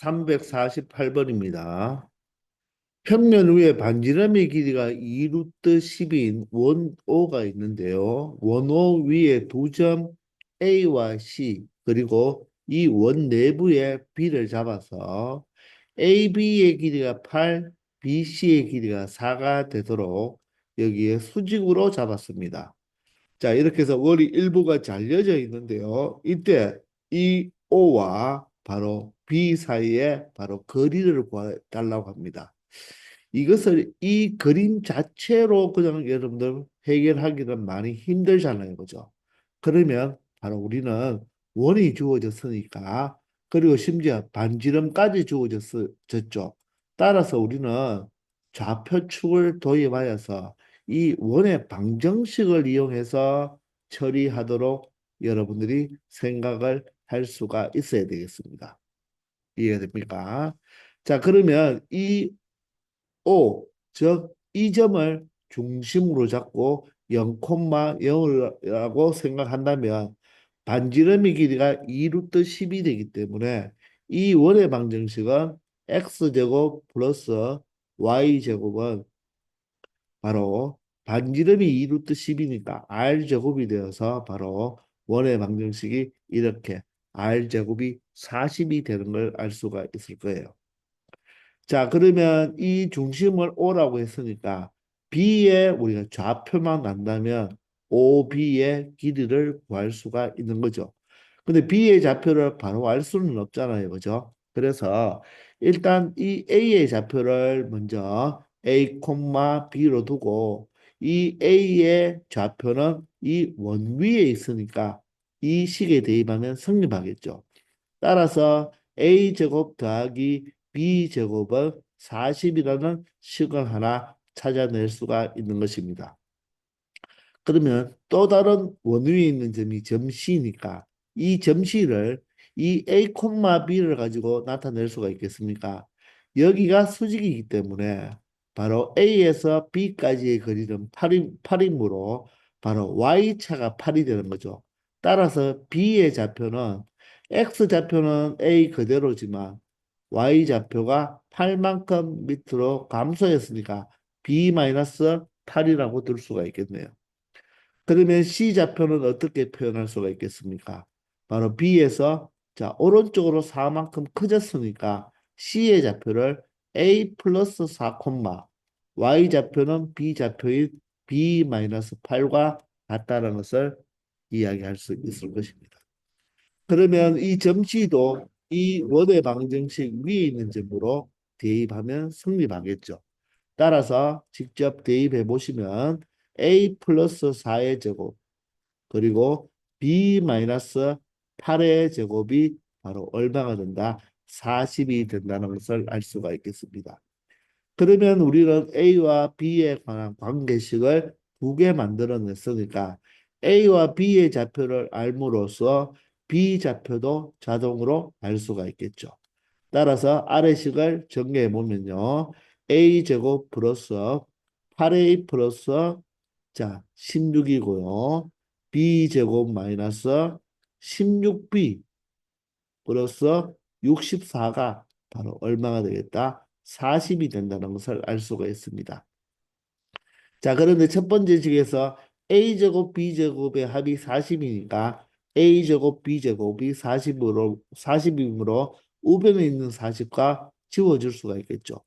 348번입니다. 평면 위에 반지름의 길이가 2루트 10인 원O가 있는데요. 원O 위에 두 점 A와 C 그리고 이 원 내부에 B를 잡아서 AB의 길이가 8, BC의 길이가 4가 되도록 여기에 수직으로 잡았습니다. 자, 이렇게 해서 원이 일부가 잘려져 있는데요. 이때 이 O와 바로 B 사이에 바로 거리를 구해달라고 합니다. 이것을 이 그림 자체로 그냥 여러분들 해결하기는 많이 힘들잖아요. 그죠? 그러면 바로 우리는 원이 주어졌으니까 그리고 심지어 반지름까지 주어졌죠. 따라서 우리는 좌표축을 도입하여서 이 원의 방정식을 이용해서 처리하도록 여러분들이 생각을 할 수가 있어야 되겠습니다. 이해가 됩니까? 자, 그러면 이 O, 즉 이 점을 중심으로 잡고 0,0이라고 생각한다면 반지름의 길이가 2루트 10이 되기 때문에 이 원의 방정식은 x제곱 플러스 y제곱은 바로 반지름이 2루트 10이니까 r제곱이 되어서 바로 원의 방정식이 이렇게 r제곱이 40이 되는 걸 알 수가 있을 거예요. 자, 그러면 이 중심을 O라고 했으니까 B에 우리가 좌표만 난다면 OB의 길이를 구할 수가 있는 거죠. 근데 B의 좌표를 바로 알 수는 없잖아요. 그죠? 그래서 일단 이 A의 좌표를 먼저 A, B로 두고 이 A의 좌표는 이 원 위에 있으니까 이 식에 대입하면 성립하겠죠. 따라서 A제곱 더하기 B제곱은 40이라는 식을 하나 찾아낼 수가 있는 것입니다. 그러면 또 다른 원위에 있는 점이 점 C니까 이 점 C를 이 A, B를 가지고 나타낼 수가 있겠습니까? 여기가 수직이기 때문에 바로 A에서 B까지의 거리는 8이므로 바로 Y차가 8이 되는 거죠. 따라서 B의 좌표는 X좌표는 A 그대로지만 Y좌표가 8만큼 밑으로 감소했으니까 B-8이라고 들 수가 있겠네요. 그러면 C좌표는 어떻게 표현할 수가 있겠습니까? 바로 B에서 자 오른쪽으로 4만큼 커졌으니까 C의 좌표를 A 플러스 4, Y좌표는 B좌표인 B-8과 같다는 것을 이야기할 수 있을 것입니다. 그러면 이 점치도 이 원의 방정식 위에 있는 점으로 대입하면 성립하겠죠. 따라서 직접 대입해 보시면 A 플러스 4의 제곱 그리고 B 마이너스 8의 제곱이 바로 얼마가 된다? 40이 된다는 것을 알 수가 있겠습니다. 그러면 우리는 A와 B에 관한 관계식을 두 개 만들어냈으니까 A와 B의 좌표를 알므로써 B 좌표도 자동으로 알 수가 있겠죠. 따라서 아래식을 정리해 보면요. A제곱 플러스 8A 플러스 자 16이고요. B제곱 마이너스 16B 플러스 64가 바로 얼마가 되겠다? 40이 된다는 것을 알 수가 있습니다. 자, 그런데 첫 번째 식에서 A제곱 B제곱의 합이 40이니까 A제곱 B제곱이 40이므로 우변에 있는 40과 지워질 수가 있겠죠.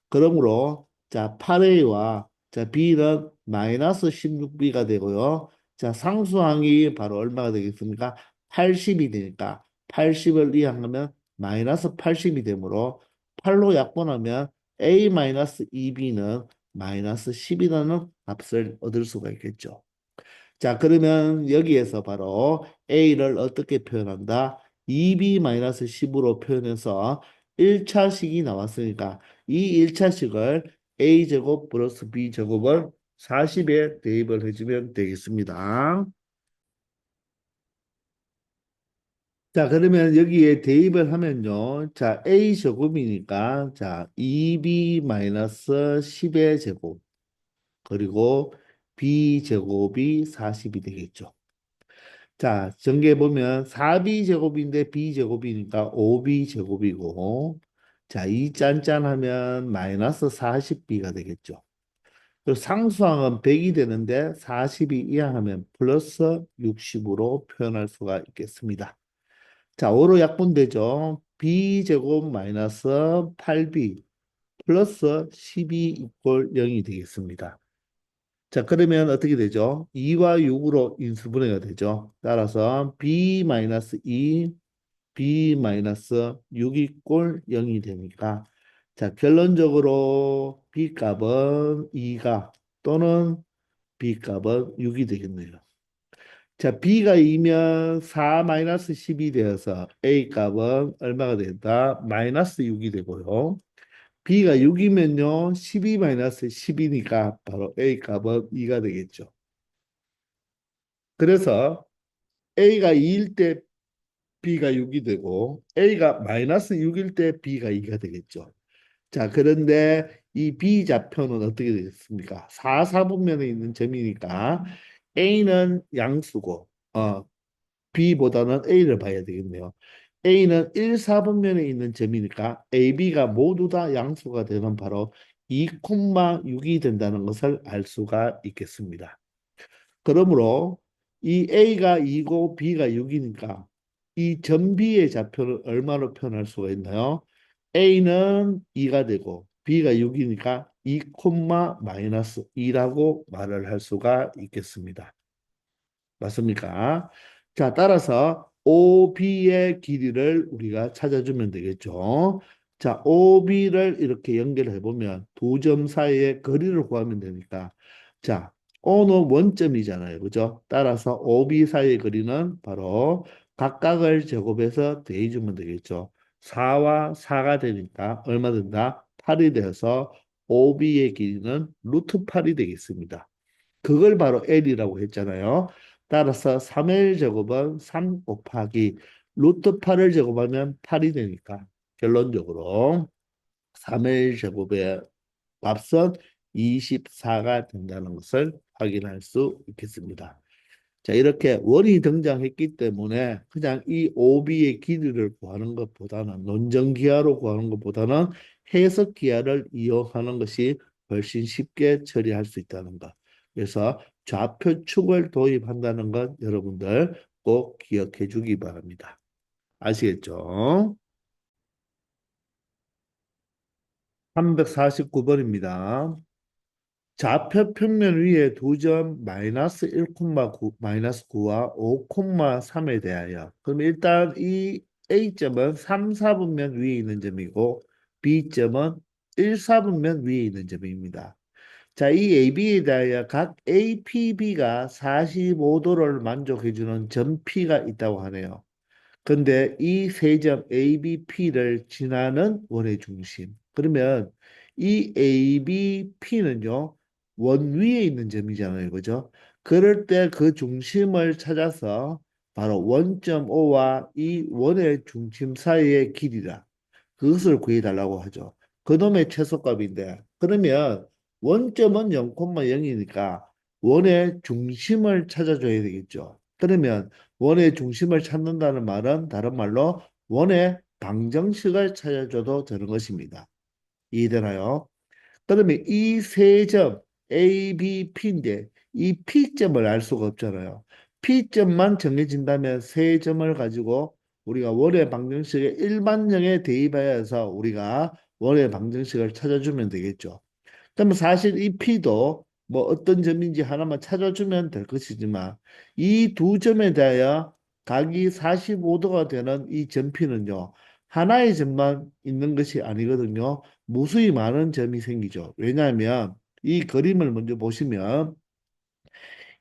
그러므로 자 8A와 자 B는 마이너스 16B가 되고요. 자 상수항이 바로 얼마가 되겠습니까? 80이 되니까 80을 이항하면 마이너스 80이 되므로 8로 약분하면 A 마이너스 2B는 마이너스 10이라는 값을 얻을 수가 있겠죠. 자, 그러면 여기에서 바로 A를 어떻게 표현한다? 2B-10으로 표현해서 1차식이 나왔으니까 이 1차식을 A제곱 플러스 B제곱을 40에 대입을 해주면 되겠습니다. 자, 그러면 여기에 대입을 하면요. 자, A제곱이니까 자, 2B-10의 제곱 그리고 B제곱이 40이 되겠죠. 자, 전개해 보면 4B 제곱인데 B 제곱이니까 5B 제곱이고 자, 이 짠짠하면 마이너스 40b가 되겠죠. 그리고 상수항은 100이 되는데 40이 이하하면 플러스 60으로 표현할 수가 있겠습니다. 자, 5로 약분되죠. b제곱 마이너스 8b 플러스 12 이꼴 0이 되겠습니다. 자, 그러면 어떻게 되죠? 2와 6으로 인수분해가 되죠. 따라서 b 마이너스 2, b 마이너스 6 이꼴 0이 되니까 자, 결론적으로 b 값은 2가 또는 b 값은 6이 되겠네요. 자, b가 2면 4 마이너스 10이 되어서 a 값은 얼마가 된다? 마이너스 6이 되고요. b가 6이면요, 12 마이너스 10이니까 바로 a 값은 2가 되겠죠. 그래서 a가 2일 때 b가 6이 되고 a가 마이너스 6일 때 b가 2가 되겠죠. 자, 그런데 이 B좌표는 어떻게 되겠습니까? 4, 4분면에 있는 점이니까 A는 양수고, B보다는 A를 봐야 되겠네요. A는 1, 4분면에 있는 점이니까 A, B가 모두 다 양수가 되는 바로 2,6이 된다는 것을 알 수가 있겠습니다. 그러므로 이 A가 2고 B가 6이니까 이 점 B의 좌표를 얼마로 표현할 수가 있나요? A는 2가 되고 B가 6이니까 2, 마이너스 2라고 말을 할 수가 있겠습니다. 맞습니까? 자, 따라서 OB의 길이를 우리가 찾아주면 되겠죠. 자, OB를 이렇게 연결해 보면 두 점 사이의 거리를 구하면 되니까 자, O는 원점이잖아요. 그죠? 따라서 OB 사이의 거리는 바로 각각을 제곱해서 더해주면 되겠죠. 4와 4가 되니까 얼마 된다? 8이 되어서 OB의 길이는 루트 8이 되겠습니다. 그걸 바로 L이라고 했잖아요. 따라서 3L 제곱은 3 곱하기 루트 8을 제곱하면 8이 되니까 결론적으로 3L 제곱의 값은 24가 된다는 것을 확인할 수 있겠습니다. 자, 이렇게 원이 등장했기 때문에 그냥 이 OB의 길이를 구하는 것보다는 논정기하로 구하는 것보다는 해석기하를 이용하는 것이 훨씬 쉽게 처리할 수 있다는 것. 그래서 좌표축을 도입한다는 것 여러분들 꼭 기억해 주기 바랍니다. 아시겠죠? 349번입니다. 좌표 평면 위에 두 점 마이너스 1,9 마이너스 9와 5,3에 대하여 그럼 일단 이 A점은 3, 4분면 위에 있는 점이고 B점은 1, 4분면 위에 있는 점입니다. 자, 이 AB에 대하여 각 APB가 45도를 만족해주는 점 P가 있다고 하네요. 근데 이 세 점 ABP를 지나는 원의 중심. 그러면 이 ABP는요, 원 위에 있는 점이잖아요. 그죠? 그럴 때 그 중심을 찾아서 바로 원점 O와 이 원의 중심 사이의 길이다. 그것을 구해달라고 하죠. 그놈의 최소값인데, 그러면 원점은 0,0이니까 원의 중심을 찾아줘야 되겠죠. 그러면 원의 중심을 찾는다는 말은 다른 말로 원의 방정식을 찾아줘도 되는 것입니다. 이해되나요? 그러면 이 세 점 A, B, P인데 이 P점을 알 수가 없잖아요. P점만 정해진다면 세 점을 가지고 우리가 원의 방정식의 일반형에 대입하여서 우리가 원의 방정식을 찾아주면 되겠죠. 그러면 사실 이 P도 뭐 어떤 점인지 하나만 찾아주면 될 것이지만 이 두 점에 대하여 각이 45도가 되는 이 점 P는요. 하나의 점만 있는 것이 아니거든요. 무수히 많은 점이 생기죠. 왜냐하면 이 그림을 먼저 보시면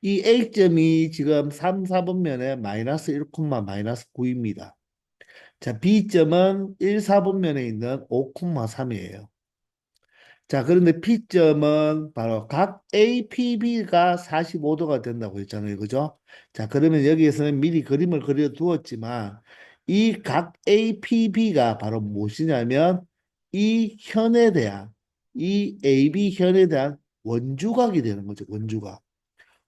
이 A점이 지금 3, 4분면에 마이너스 1, 마이너스 9입니다. 자, B점은 1, 4분면에 있는 5, 3이에요. 자, 그런데 P점은 바로 각 APB가 45도가 된다고 했잖아요. 그죠? 자, 그러면 여기에서는 미리 그림을 그려 두었지만 이 각 APB가 바로 무엇이냐면 이 현에 대한 이 AB 현에 대한 원주각이 되는 거죠. 원주각.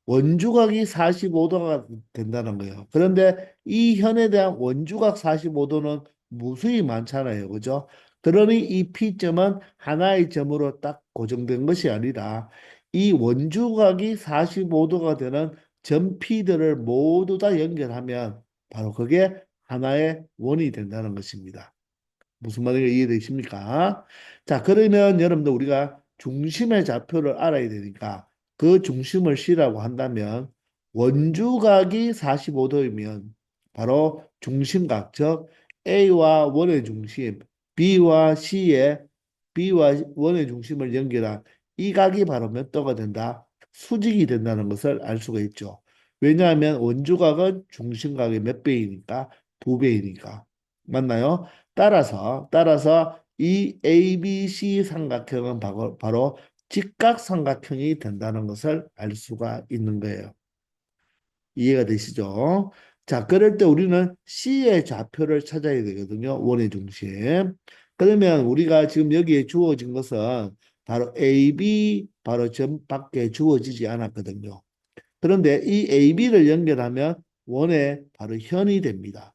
원주각이 45도가 된다는 거예요. 그런데 이 현에 대한 원주각 45도는 무수히 많잖아요. 그죠? 그러니 이 P점은 하나의 점으로 딱 고정된 것이 아니라 이 원주각이 45도가 되는 점 P들을 모두 다 연결하면 바로 그게 하나의 원이 된다는 것입니다. 무슨 말인지 이해되십니까? 자, 그러면 여러분들 우리가 중심의 좌표를 알아야 되니까 그 중심을 C라고 한다면 원주각이 45도이면 바로 중심각, 즉 A와 원의 중심, B와 C의 B와 원의 중심을 연결한 이 각이 바로 몇 도가 된다? 수직이 된다는 것을 알 수가 있죠. 왜냐하면 원주각은 중심각의 몇 배이니까? 두 배이니까. 맞나요? 따라서 이 ABC 삼각형은 바로 직각삼각형이 된다는 것을 알 수가 있는 거예요. 이해가 되시죠? 자, 그럴 때 우리는 C의 좌표를 찾아야 되거든요. 원의 중심. 그러면 우리가 지금 여기에 주어진 것은 바로 AB 바로 점밖에 주어지지 않았거든요. 그런데 이 AB를 연결하면 원의 바로 현이 됩니다.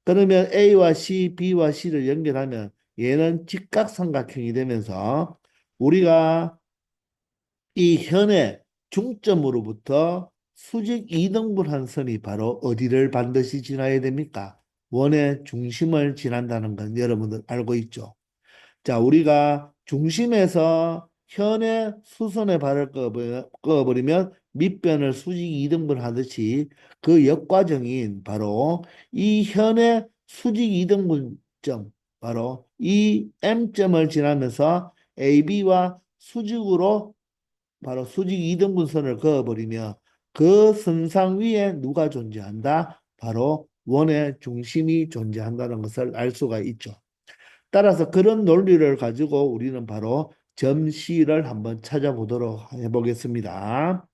그러면 A와 C, B와 C를 연결하면 얘는 직각삼각형이 되면서 우리가 이 현의 중점으로부터 수직 이등분한 선이 바로 어디를 반드시 지나야 됩니까? 원의 중심을 지난다는 건 여러분들 알고 있죠? 자, 우리가 중심에서 현의 수선에 발을 그어버리면 밑변을 수직 이등분 하듯이 그 역과정인 바로 이 현의 수직 이등분점, 바로 이 M점을 지나면서 AB와 수직으로 바로 수직 이등분선을 그어버리며 그 선상 위에 누가 존재한다? 바로 원의 중심이 존재한다는 것을 알 수가 있죠. 따라서 그런 논리를 가지고 우리는 바로 점C를 한번 찾아보도록 해보겠습니다.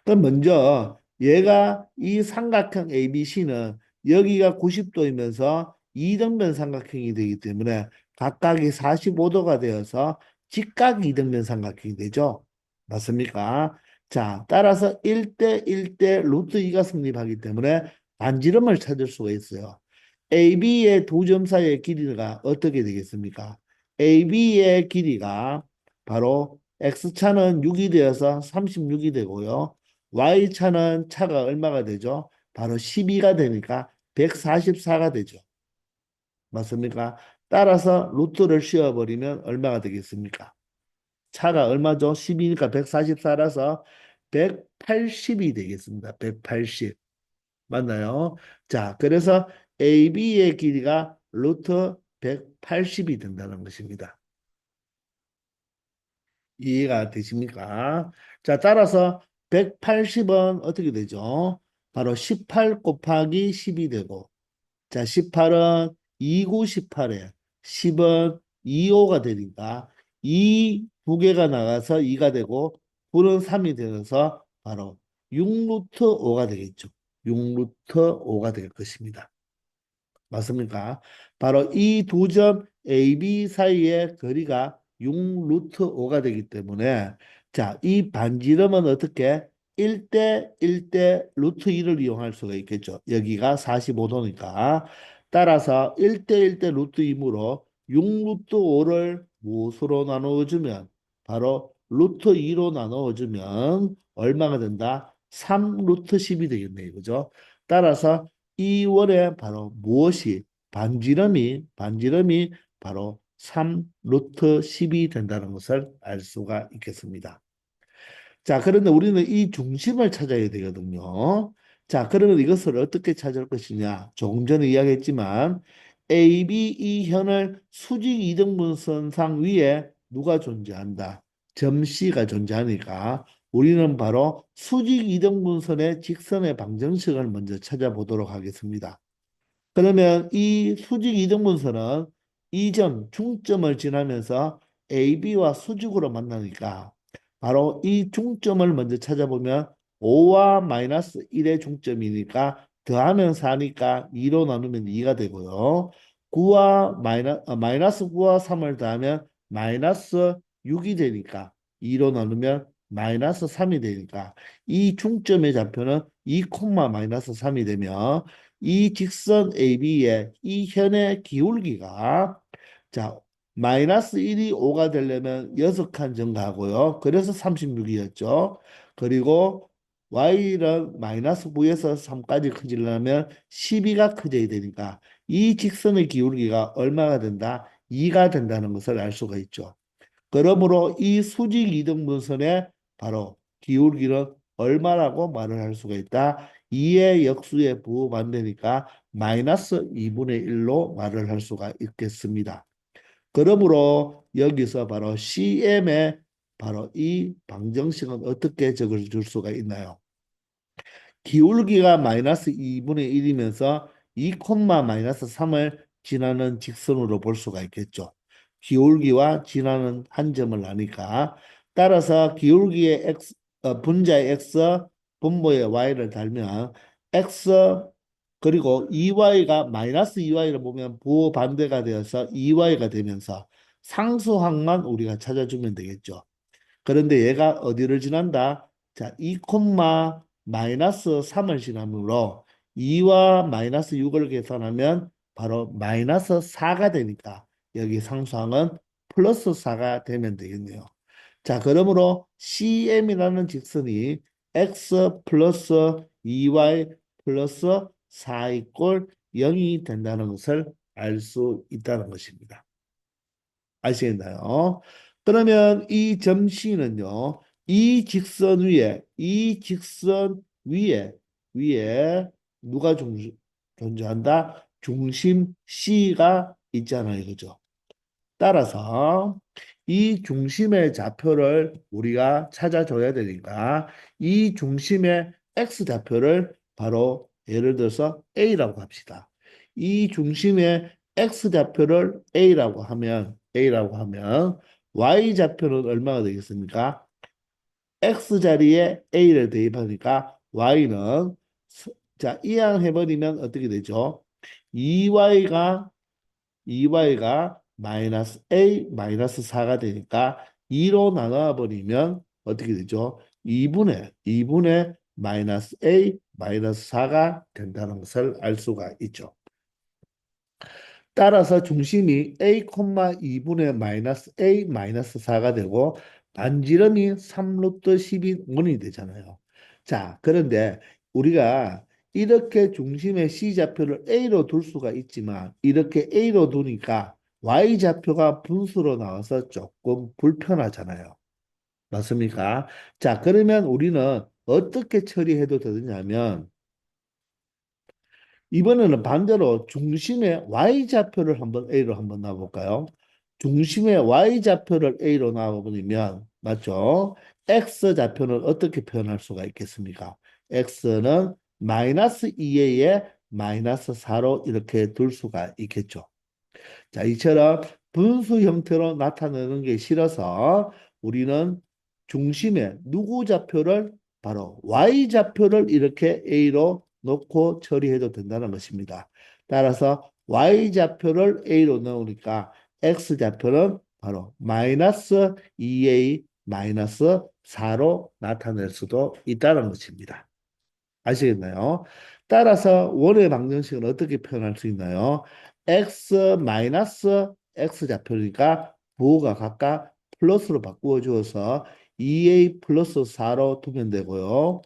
그럼 먼저 얘가 이 삼각형 ABC는 여기가 90도이면서 이등변 삼각형이 되기 때문에 각각이 45도가 되어서 직각 이등변 삼각형이 되죠. 맞습니까? 자, 따라서 1대 1대 루트 2가 성립하기 때문에 반지름을 찾을 수가 있어요. AB의 두 점 사이의 길이가 어떻게 되겠습니까? AB의 길이가 바로 X차는 6이 되어서 36이 되고요. Y차는 차가 얼마가 되죠? 바로 12가 되니까 144가 되죠. 맞습니까? 따라서 루트를 씌워버리면 얼마가 되겠습니까? 차가 얼마죠? 12니까 144라서 180이 되겠습니다. 180. 맞나요? 자, 그래서 AB의 길이가 루트 180이 된다는 것입니다. 이해가 되십니까? 자, 따라서 180은 어떻게 되죠? 바로 18 곱하기 10이 되고, 자, 18은 2구 18에 10은 25가 되니까 이 두 개가 나가서 2가 되고 9는 3이 되어서 바로 6루트 5가 되겠죠. 6루트 5가 될 것입니다. 맞습니까? 바로 이 두 점 AB 사이의 거리가 6 루트 5가 되기 때문에 자, 이 반지름은 어떻게 1대 1대 루트 2를 이용할 수가 있겠죠. 여기가 45도니까. 따라서 1대 1대 루트 2이므로 6 루트 5를 무엇으로 나누어주면 바로 루트 2로 나누어주면 얼마가 된다? 3 루트 10이 되겠네요. 그죠? 따라서 이 월에 바로 무엇이 반지름이 바로 3 루트 10이 된다는 것을 알 수가 있겠습니다. 자, 그런데 우리는 이 중심을 찾아야 되거든요. 자, 그러면 이것을 어떻게 찾을 것이냐? 조금 전에 이야기했지만 ABE 현을 수직 이등분선상 위에 누가 존재한다? 점 C가 존재하니까 우리는 바로 수직 이등분선의 직선의 방정식을 먼저 찾아보도록 하겠습니다. 그러면 이 수직 이등분선은 이 점 중점을 지나면서 AB와 수직으로 만나니까 바로 이 중점을 먼저 찾아보면 5와 마이너스 1의 중점이니까 더하면 4니까 2로 나누면 2가 되고요. 9와 마이너스 9와 3을 더하면 마이너스 6이 되니까 2로 나누면 마이너스 3이 되니까 이 중점의 좌표는 2 마이너스 3이 되면 이 직선 AB의 이 현의 기울기가 자 마이너스 1이 5가 되려면 6칸 증가하고요. 그래서 36이었죠. 그리고 y는 마이너스 9에서 3까지 커지려면 12가 커져야 되니까 이 직선의 기울기가 얼마가 된다? 2가 된다는 것을 알 수가 있죠. 그러므로 이 수직 이등분선의 바로 기울기는 얼마라고 말을 할 수가 있다. 2의 역수에 부호반대니까 마이너스 2분의 1로 말을 할 수가 있겠습니다. 그러므로 여기서 바로 CM의 바로 이 방정식은 어떻게 적어줄 수가 있나요? 기울기가 마이너스 2분의 1이면서 2 콤마 마이너스 3을 지나는 직선으로 볼 수가 있겠죠. 기울기와 지나는 한 점을 아니까 따라서 기울기의 x 분자의 x 분모의 y를 달면 x 그리고 2y가 마이너스 2y를 보면 부호 반대가 되어서 2y가 되면서 상수항만 우리가 찾아주면 되겠죠. 그런데 얘가 어디를 지난다? 자, 2 콤마 마이너스 3을 지나므로 2와 마이너스 6을 계산하면 바로 마이너스 4가 되니까 여기 상수항은 플러스 4가 되면 되겠네요. 자, 그러므로 CM이라는 직선이 x 플러스 2y 플러스 4 이꼴 0이 된다는 것을 알 수 있다는 것입니다. 아시겠나요? 그러면 이 점 C는요, 이 직선 위에 누가 존재한다? 중심 C가 있잖아요. 그죠? 따라서 이 중심의 좌표를 우리가 찾아줘야 되니까 이 중심의 X좌표를 바로 예를 들어서 A라고 합시다. 이 중심의 X좌표를 A라고 하면 Y좌표는 얼마가 되겠습니까? X 자리에 A를 대입하니까 Y는 자, 이항해버리면 어떻게 되죠? 2Y가 2y가 마이너스 a 마이너스 4가 되니까 2로 나눠버리면 어떻게 되죠? 2분의 마이너스 a 마이너스 4가 된다는 것을 알 수가 있죠. 따라서 중심이 a, 2분의 마이너스 a 마이너스 4가 되고 반지름이 3루트 12 원이 되잖아요. 자, 그런데 우리가 이렇게 중심의 C좌표를 A로 둘 수가 있지만 이렇게 A로 두니까 Y좌표가 분수로 나와서 조금 불편하잖아요. 맞습니까? 자, 그러면 우리는 어떻게 처리해도 되느냐면 이번에는 반대로 중심의 Y좌표를 한번 A로 한번 놔볼까요? 중심의 Y좌표를 A로 놔버리면 맞죠? X좌표는 어떻게 표현할 수가 있겠습니까? X는 마이너스 2에 마이너스 4로 이렇게 둘 수가 있겠죠. 자, 이처럼 분수 형태로 나타내는 게 싫어서 우리는 중심에 누구 좌표를 바로 y좌표를 이렇게 a로 놓고 처리해도 된다는 것입니다. 따라서 y좌표를 a로 넣으니까 x좌표는 바로 마이너스 2a 마이너스 4로 나타낼 수도 있다는 것입니다. 아시겠나요? 따라서 원의 방정식은 어떻게 표현할 수 있나요? x 마이너스 x 좌표니까 부호가 각각 플러스로 바꾸어 주어서 2a 플러스 4로 두면 되고요.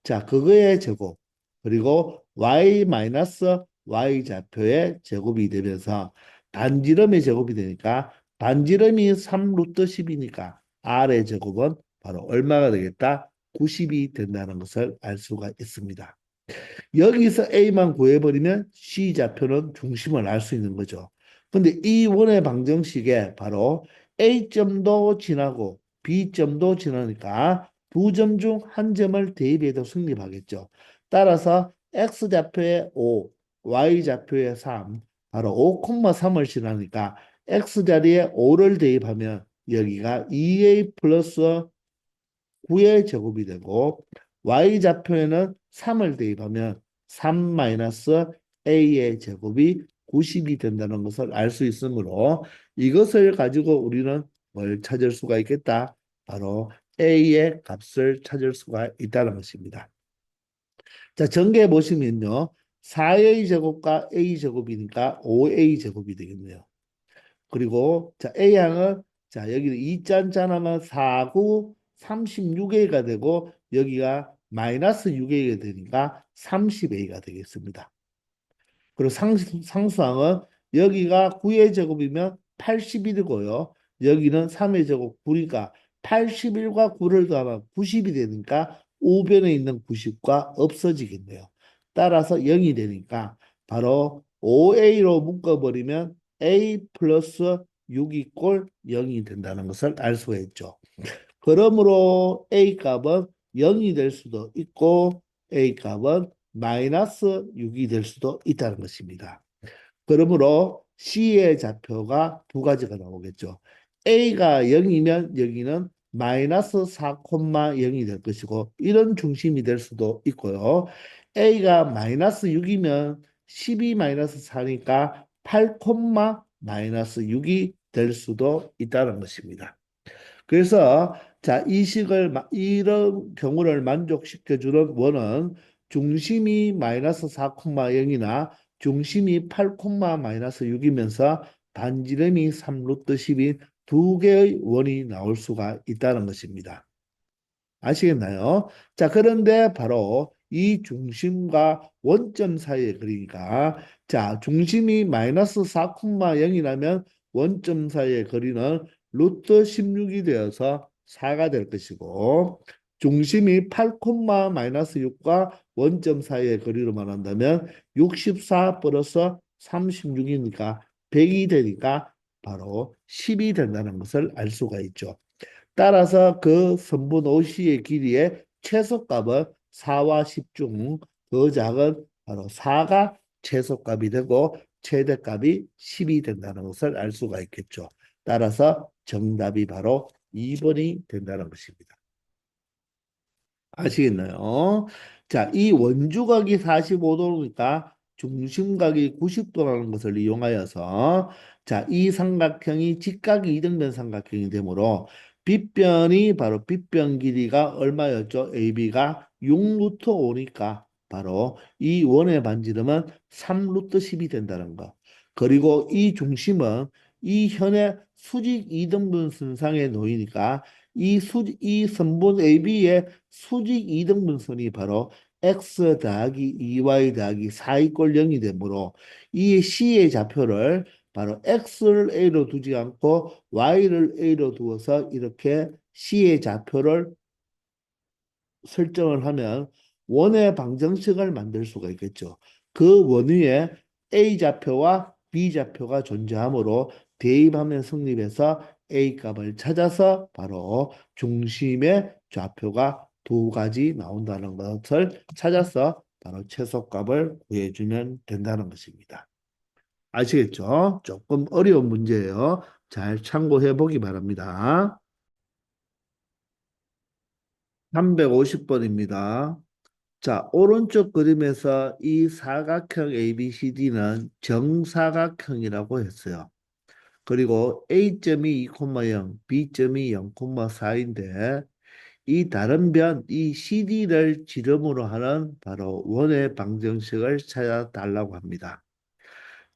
자, 그거의 제곱 그리고 y 마이너스 y 좌표의 제곱이 되면서 반지름의 제곱이 되니까 반지름이 3 루트 10이니까 r의 제곱은 바로 얼마가 되겠다? 90이 된다는 것을 알 수가 있습니다. 여기서 A만 구해버리면 C 좌표는 중심을 알 수 있는 거죠. 근데 이 원의 방정식에 바로 A점도 지나고 B점도 지나니까 두 점 중 한 점을 대입해도 성립하겠죠. 따라서 X좌표에 5, Y좌표에 3, 바로 5,3을 지나니까 X자리에 5를 대입하면 여기가 2A 플러스 9의 제곱이 되고 y좌표에는 3을 대입하면 3 마이너스 a의 제곱이 90이 된다는 것을 알 수 있으므로 이것을 가지고 우리는 뭘 찾을 수가 있겠다? 바로 a의 값을 찾을 수가 있다는 것입니다. 자, 전개해 보시면요. 4a 제곱과 a 제곱이니까 5a 제곱이 되겠네요. 그리고 자, A항은 자, 여기는 2짠짠 하면 4, 9, 36A가 되고 여기가 마이너스 6A가 되니까 30A가 되겠습니다. 그리고 상수항은 여기가 9의 제곱이면 81이고요. 여기는 3의 제곱 9니까 81과 9를 더하면 90이 되니까 우변에 있는 90과 없어지겠네요. 따라서 0이 되니까 바로 5A로 묶어버리면 A 플러스 6이 꼴 0이 된다는 것을 알 수가 있죠. 그러므로 A 값은 0이 될 수도 있고 A 값은 마이너스 6이 될 수도 있다는 것입니다. 그러므로 C의 좌표가 두 가지가 나오겠죠. A가 0이면 여기는 마이너스 4,0이 될 것이고 이런 중심이 될 수도 있고요. A가 마이너스 6이면 12 마이너스 4니까 8, 마이너스 6이 될 수도 있다는 것입니다. 그래서 자, 이 식을 이런 경우를 만족시켜 주는 원은 중심이 마이너스 4,0이나 중심이 8, 마이너스 6이면서 반지름이 3루트 10인 두 개의 원이 나올 수가 있다는 것입니다. 아시겠나요? 자, 그런데 바로 이 중심과 원점 사이에 그러니까 자, 중심이 마이너스 4,0이라면 원점 사이의 거리는 루트 16이 되어서 4가 될 것이고 중심이 8, 마이너스 6과 원점 사이의 거리로 말한다면 64 플러스 36이니까 100이 되니까 바로 10이 된다는 것을 알 수가 있죠. 따라서 그 선분 OC의 길이의 최소값은 4와 10 중 더 작은 바로 4가 최소값이 되고 최대값이 10이 된다는 것을 알 수가 있겠죠. 따라서 정답이 바로 2번이 된다는 것입니다. 아시겠나요? 자, 이 원주각이 45도니까 중심각이 90도라는 것을 이용하여서 자, 이 삼각형이 직각이 이등변 삼각형이 되므로 빗변이 바로 빗변 길이가 얼마였죠? AB가 6루트 5니까 바로 이 원의 반지름은 3루트 10이 된다는 거. 그리고 이 중심은 이 현의 수직 이등분 선상에 놓이니까 이 선분 AB의 수직 이등분선이 바로 x 더하기 2y 더하기 4 이꼴 0이 되므로 이 C의 좌표를 바로 x를 a로 두지 않고 y를 a로 두어서 이렇게 C의 좌표를 설정을 하면 원의 방정식을 만들 수가 있겠죠. 그 원위에 A 좌표와 B 좌표가 존재하므로 대입하면 성립해서 A 값을 찾아서 바로 중심의 좌표가 두 가지 나온다는 것을 찾아서 바로 최소값을 구해주면 된다는 것입니다. 아시겠죠? 조금 어려운 문제예요. 잘 참고해 보기 바랍니다. 350번입니다. 자, 오른쪽 그림에서 이 사각형 ABCD는 정사각형이라고 했어요. 그리고 A점이 2,0, B점이 0,4인데 이 다른 변, 이 CD를 지름으로 하는 바로 원의 방정식을 찾아달라고 합니다.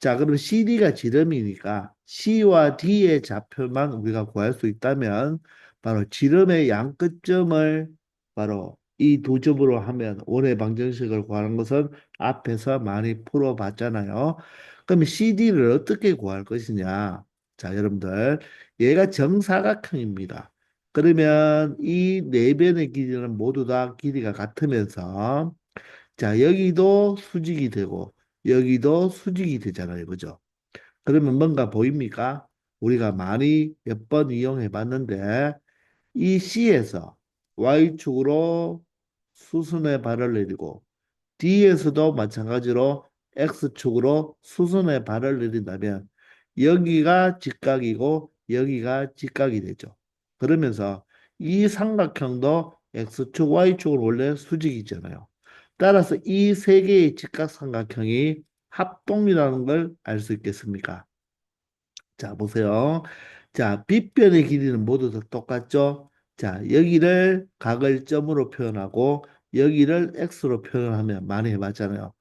자, 그럼 CD가 지름이니까 C와 D의 좌표만 우리가 구할 수 있다면 바로 지름의 양 끝점을 바로 이 두 점으로 하면 원의 방정식을 구하는 것은 앞에서 많이 풀어봤잖아요. 그럼 CD를 어떻게 구할 것이냐? 자, 여러분들, 얘가 정사각형입니다. 그러면 이 네 변의 길이는 모두 다 길이가 같으면서 자, 여기도 수직이 되고 여기도 수직이 되잖아요. 그죠? 그러면 뭔가 보입니까? 우리가 많이 몇 번 이용해 봤는데 이 C에서 Y축으로 수순의 발을 내리고 D에서도 마찬가지로 X축으로 수순의 발을 내린다면 여기가 직각이고 여기가 직각이 되죠. 그러면서 이 삼각형도 X축, Y축은 원래 수직이잖아요. 따라서 이 세 개의 직각삼각형이 합동이라는 걸 알 수 있겠습니까? 자, 보세요. 자, 빗변의 길이는 모두 다 똑같죠? 자, 여기를 각을 점으로 표현하고 여기를 x로 표현하면 많이 해봤잖아요.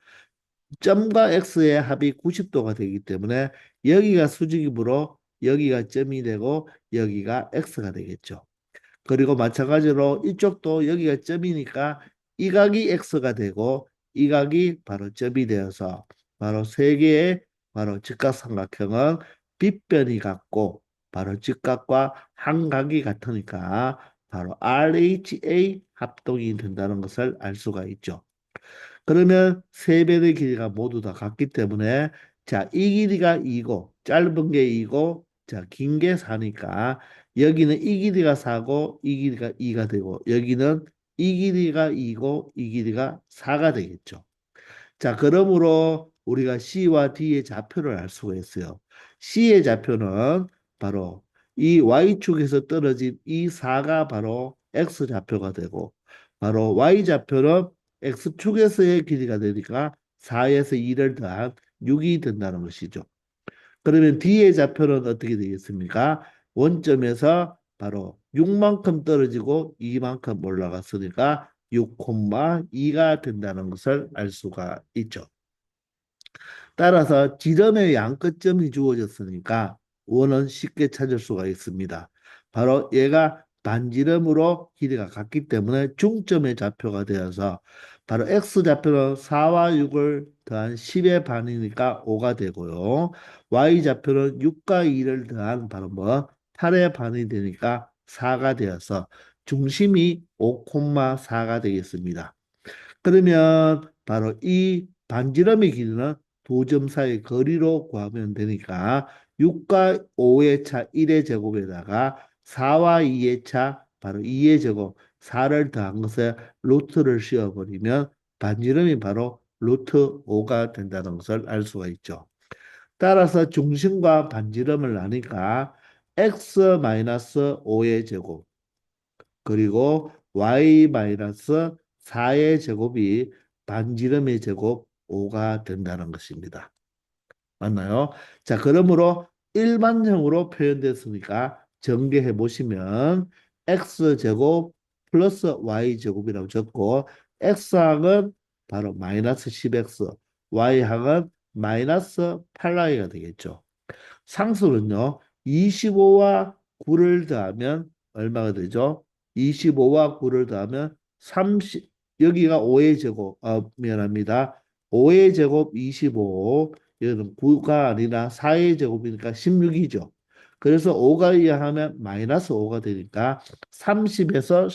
점과 x의 합이 90도가 되기 때문에 여기가 수직이므로 여기가 점이 되고 여기가 x가 되겠죠. 그리고 마찬가지로 이쪽도 여기가 점이니까 이 각이 x가 되고 이 각이 바로 점이 되어서 바로 세 개의 바로 직각삼각형은 빗변이 같고 바로 직각과 한각이 같으니까 바로 RHA 합동이 된다는 것을 알 수가 있죠. 그러면 세 변의 길이가 모두 다 같기 때문에 자, 이 길이가 2고 짧은 게 2고 자, 긴 게 4니까 여기는 이 길이가 4고 이 길이가 2가 되고 여기는 이 길이가 2고 이 길이가 4가 되겠죠. 자, 그러므로 우리가 C와 D의 좌표를 알 수가 있어요. C의 좌표는 바로 이 Y축에서 떨어진 이 4가 바로 X좌표가 되고 바로 Y좌표는 X축에서의 길이가 되니까 4에서 2를 더한 6이 된다는 것이죠. 그러면 D의 좌표는 어떻게 되겠습니까? 원점에서 바로 6만큼 떨어지고 2만큼 올라갔으니까 6,2가 된다는 것을 알 수가 있죠. 따라서 지점의 양끝점이 주어졌으니까 원은 쉽게 찾을 수가 있습니다. 바로 얘가 반지름으로 길이가 같기 때문에 중점의 좌표가 되어서 바로 x좌표는 4와 6을 더한 10의 반이니까 5가 되고요. y좌표는 6과 2를 더한 바로 뭐 8의 반이 되니까 4가 되어서 중심이 5,4가 되겠습니다. 그러면 바로 이 반지름의 길이는 두 점 사이 거리로 구하면 되니까 6과 5의 차 1의 제곱에다가 4와 2의 차 바로 2의 제곱 4를 더한 것에 루트를 씌워버리면 반지름이 바로 루트 5가 된다는 것을 알 수가 있죠. 따라서 중심과 반지름을 나니까 x-5의 제곱 그리고 y-4의 제곱이 반지름의 제곱 5가 된다는 것입니다. 맞나요? 자, 그러므로 일반형으로 표현됐으니까 전개해 보시면 x제곱 플러스 y제곱이라고 적고 x항은 바로 마이너스 10x, y항은 마이너스 8y가 되겠죠. 상수는요. 25와 9를 더하면 얼마가 되죠? 25와 9를 더하면 30, 여기가 5의 제곱, 미안합니다. 5의 제곱 25, 여기는 9가 아니라 4의 제곱이니까 16이죠. 그래서 5가 이하하면 마이너스 5가 되니까 30에서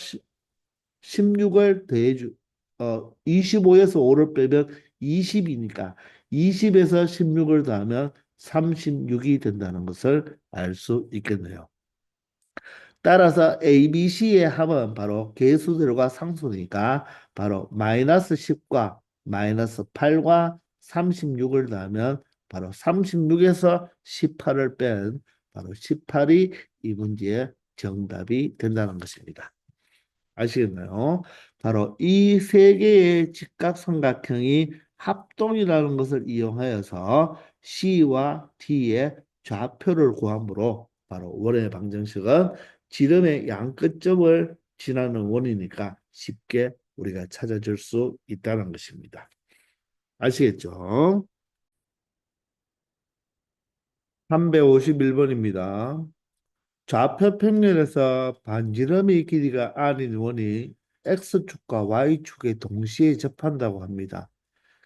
16을 더해주, 25에서 5를 빼면 20이니까 20에서 16을 더하면 36이 된다는 것을 알 수 있겠네요. 따라서 ABC의 합은 바로 개수들과 상수니까 바로 마이너스 10과 마이너스 8과 36을 더하면 바로 36에서 18을 뺀 바로 18이 이 문제의 정답이 된다는 것입니다. 아시겠나요? 바로 이 세 개의 직각삼각형이 합동이라는 것을 이용하여서 C와 D의 좌표를 구하므로 바로 원의 방정식은 지름의 양끝점을 지나는 원이니까 쉽게 우리가 찾아줄 수 있다는 것입니다. 아시겠죠? 351번입니다. 좌표 평면에서 반지름의 길이가 아닌 원이 X축과 Y축에 동시에 접한다고 합니다.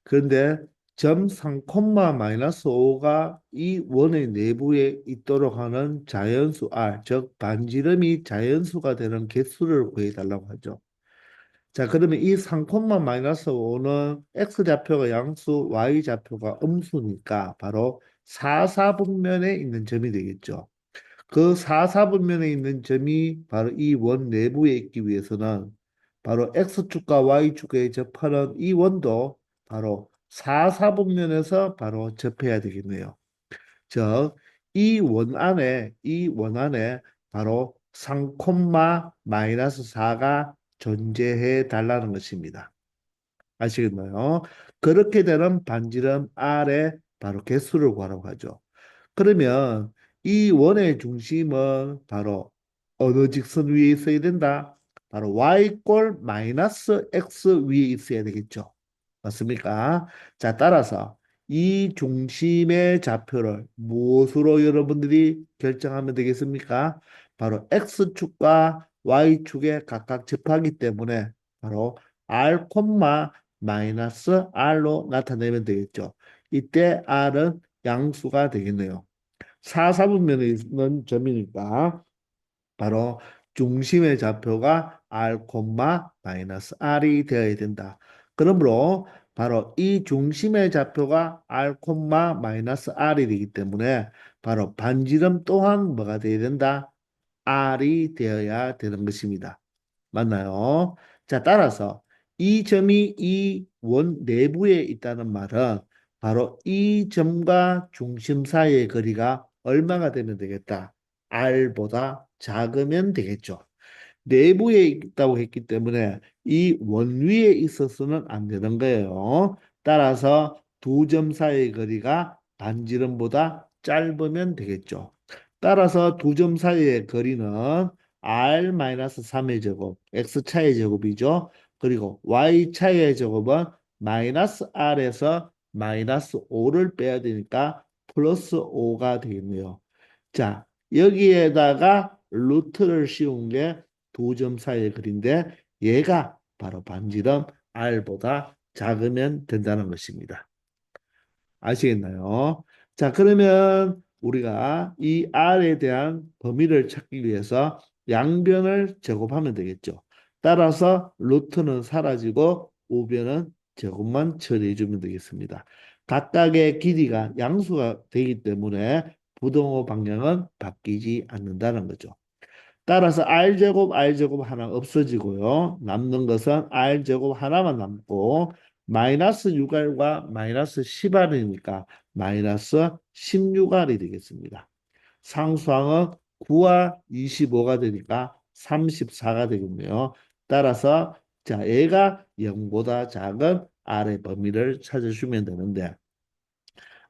그런데 점 3, 마이너스 5가 이 원의 내부에 있도록 하는 자연수 R, 즉 반지름이 자연수가 되는 개수를 구해달라고 하죠. 자, 그러면 이 3, 마이너스 5는 X좌표가 양수, Y좌표가 음수니까 바로 4사분면에 있는 점이 되겠죠. 그 4사분면에 있는 점이 바로 이 원 내부에 있기 위해서는 바로 X축과 Y축에 접하는 이 원도 바로 4사분면에서 바로 접해야 되겠네요. 즉, 이 원 안에 바로 3, 마이너스 4가 존재해 달라는 것입니다. 아시겠나요? 그렇게 되는 반지름 R의 바로 개수를 구하라고 하죠. 그러면 이 원의 중심은 바로 어느 직선 위에 있어야 된다? 바로 y꼴 마이너스 x 위에 있어야 되겠죠. 맞습니까? 자, 따라서 이 중심의 좌표를 무엇으로 여러분들이 결정하면 되겠습니까? 바로 X축과 Y축에 각각 접하기 때문에 바로 R, 마이너스 R로 나타내면 되겠죠. 이때 R은 양수가 되겠네요. 사사분면에 있는 점이니까 바로 중심의 좌표가 R, 마이너스 R이 되어야 된다. 그러므로 바로 이 중심의 좌표가 R, 마이너스 R이 되기 때문에 바로 반지름 또한 뭐가 되어야 된다? R이 되어야 되는 것입니다. 맞나요? 자, 따라서 이 점이 이 원 내부에 있다는 말은 바로 이 점과 중심 사이의 거리가 얼마가 되면 되겠다? R보다 작으면 되겠죠. 내부에 있다고 했기 때문에 이 원위에 있어서는 안 되는 거예요. 따라서 두 점 사이의 거리가 반지름보다 짧으면 되겠죠. 따라서 두 점 사이의 거리는 r-3의 제곱, x차의 제곱이죠. 그리고 y차의 제곱은 마이너스 r에서 마이너스 5를 빼야 되니까 플러스 5가 되겠네요. 자, 여기에다가 루트를 씌운 게 두 점 사이의 거리인데 얘가 바로 반지름 r보다 작으면 된다는 것입니다. 아시겠나요? 자, 그러면 우리가 이 r에 대한 범위를 찾기 위해서 양변을 제곱하면 되겠죠. 따라서 루트는 사라지고 우변은 제곱만 처리해 주면 되겠습니다. 각각의 길이가 양수가 되기 때문에 부등호 방향은 바뀌지 않는다는 거죠. 따라서 r제곱 하나 없어지고요. 남는 것은 r제곱 하나만 남고 마이너스 6r과 마이너스 10r이니까 마이너스 16r이 되겠습니다. 상수항은 9와 25가 되니까 34가 되겠네요. 따라서 자, 얘가 0보다 작은 r의 범위를 찾아주면 되는데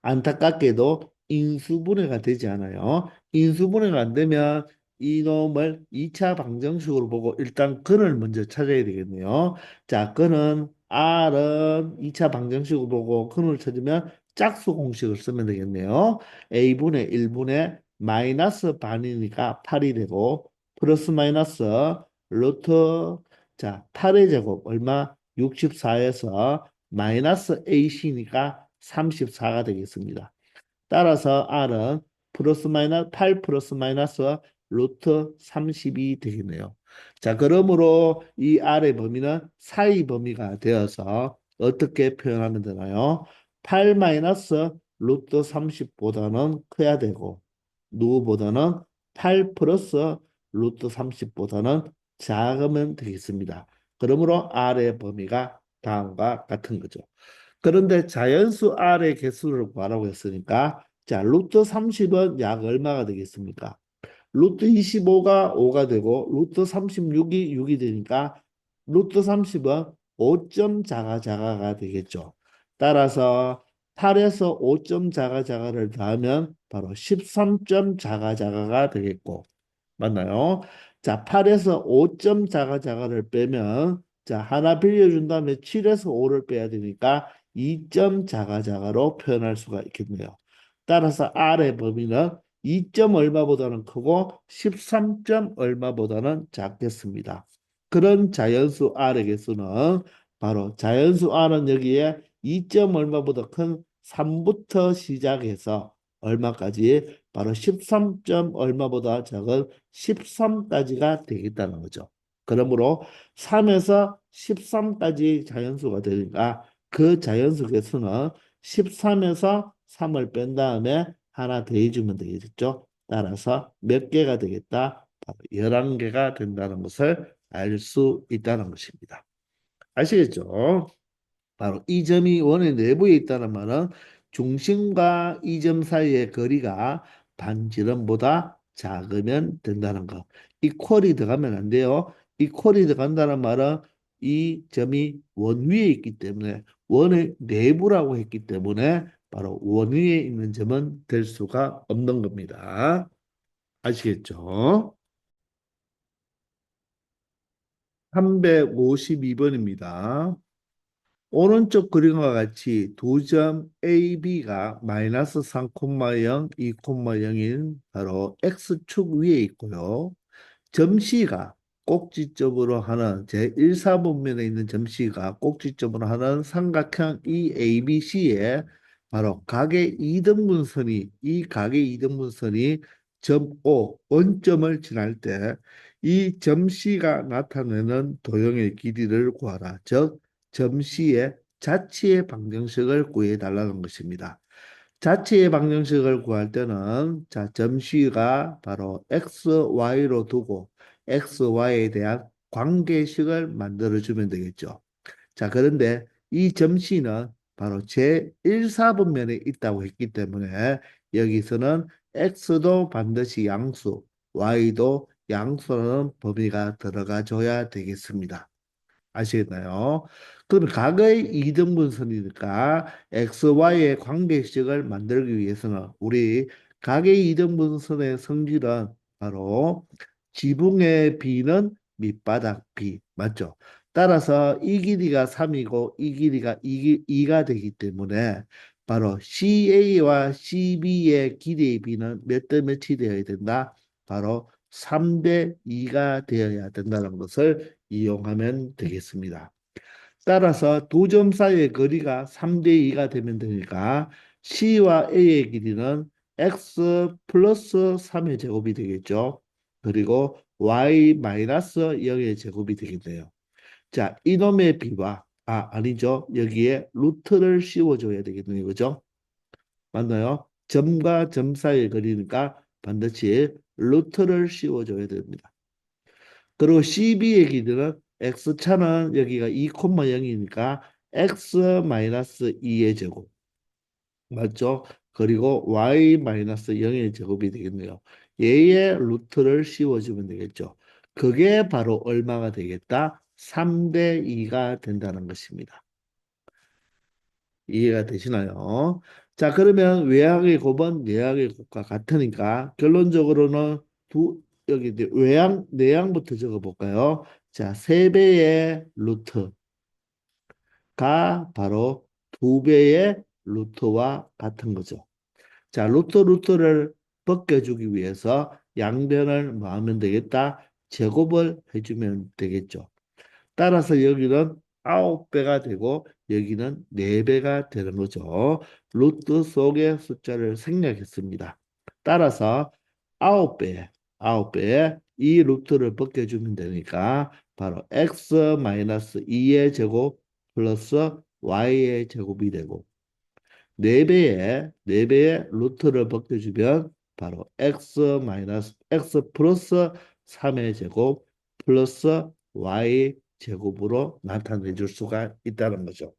안타깝게도 인수분해가 되지 않아요. 인수분해가 안 되면 이놈을 2차 방정식으로 보고 일단 근을 먼저 찾아야 되겠네요. 자, 근은 R은 2차 방정식으로 보고 근을 찾으면 짝수 공식을 쓰면 되겠네요. A분의 1분의 마이너스 반이니까 8이 되고 플러스 마이너스 루트 자, 8의 제곱 얼마? 64에서 마이너스 AC니까 34가 되겠습니다. 따라서 R은 플러스 마이너스 8 플러스 마이너스 루트 30이 되겠네요. 자, 그러므로 이 R의 범위는 사이 범위가 되어서 어떻게 표현하면 되나요? 8 마이너스 루트 30보다는 커야 되고 누구보다는 8 플러스 루트 30보다는 작으면 되겠습니다. 그러므로 R의 범위가 다음과 같은 거죠. 그런데 자연수 R의 개수를 구하라고 했으니까 자 루트 30은 약 얼마가 되겠습니까? 루트 25가 5가 되고 루트 36이 6이 되니까 루트 30은 5점 자가자가가 되겠죠. 따라서 8에서 5점 자가자가를 더하면 바로 13점 자가자가가 되겠고 맞나요? 자, 8에서 5점 자가자가를 빼면 자, 하나 빌려준 다음에 7에서 5를 빼야 되니까 2점 자가자가로 표현할 수가 있겠네요. 따라서 R의 범위는 2점 얼마보다는 크고 13점 얼마보다는 작겠습니다. 그런 자연수 R의 개수는 바로 자연수 R은 여기에 2점 얼마보다 큰 3부터 시작해서 얼마까지 바로 13점 얼마보다 작은 13까지가 되겠다는 거죠. 그러므로 3에서 13까지 자연수가 되니까 그 자연수 개수는 13에서 3을 뺀 다음에 하나 더해주면 되겠죠. 따라서 몇 개가 되겠다? 바로 11개가 된다는 것을 알 수 있다는 것입니다. 아시겠죠? 바로 이 점이 원의 내부에 있다는 말은 중심과 이 점 사이의 거리가 반지름보다 작으면 된다는 거. 이퀄이 들어가면 안 돼요. 이퀄이 들어간다는 말은 이 점이 원 위에 있기 때문에 원의 내부라고 했기 때문에 바로 원 위에 있는 점은 될 수가 없는 겁니다. 아시겠죠? 352번입니다. 오른쪽 그림과 같이 두 점 A, B가 마이너스 3,0, 2,0인 바로 X축 위에 있고요. 점 C가 꼭지점으로 하는 제1사분면에 있는 점 C가 꼭지점으로 하는 삼각형 이 ABC에 바로 각의 이등분선이 이 각의 이등분선이 점 O 원점을 지날 때 이 점 C가 나타내는 도형의 길이를 구하라. 즉, 점 C의 자치의 방정식을 구해 달라는 것입니다. 자치의 방정식을 구할 때는 자, 점C가 바로 x, y로 두고 x, y에 대한 관계식을 만들어 주면 되겠죠. 자, 그런데 이 점C는 바로 제1사분면에 있다고 했기 때문에 여기서는 x도 반드시 양수, y도 양수라는 범위가 들어가 줘야 되겠습니다. 아시겠나요? 그럼 각의 이등분선이니까 XY의 관계식을 만들기 위해서는 우리 각의 이등분선의 성질은 바로 지붕의 B는 밑바닥 B 맞죠? 따라서 이 길이가 3이고 이 길이가 2가 되기 때문에 바로 CA와 CB의 길이의 B는 몇 대 몇이 되어야 된다? 바로 3대 2가 되어야 된다는 것을 이용하면 되겠습니다. 따라서 두 점 사이의 거리가 3대 2가 되면 되니까 C와 A의 길이는 X 플러스 3의 제곱이 되겠죠. 그리고 Y 마이너스 0의 제곱이 되겠네요. 자, 이놈의 B와 아니죠. 여기에 루트를 씌워줘야 되겠네요. 그죠? 맞나요? 점과 점 사이의 거리니까 반드시 루트를 씌워줘야 됩니다. 그리고 CB의 길이는 x차는 여기가 2,0이니까 x-2의 제곱 맞죠? 그리고 y-0의 제곱이 되겠네요. 얘의 루트를 씌워주면 되겠죠. 그게 바로 얼마가 되겠다? 3대 2가 된다는 것입니다. 이해가 되시나요? 자, 그러면 외항의 곱은 내항의 곱과 같으니까 결론적으로는 여기 이제 외항, 내항부터 적어볼까요? 자, 3배의 루트가 바로 2배의 루트와 같은 거죠. 자, 루트를 벗겨주기 위해서 양변을 뭐 하면 되겠다? 제곱을 해주면 되겠죠. 따라서 여기는 9배가 되고 여기는 4배가 되는 거죠. 루트 속의 숫자를 생략했습니다. 따라서 9배에 이 루트를 벗겨주면 되니까 바로 x-2의 제곱 플러스 y의 제곱이 되고 4배의 루트를 벗겨주면 바로 x 플러스 3의 제곱 플러스 y 제곱으로 나타내 줄 수가 있다는 거죠.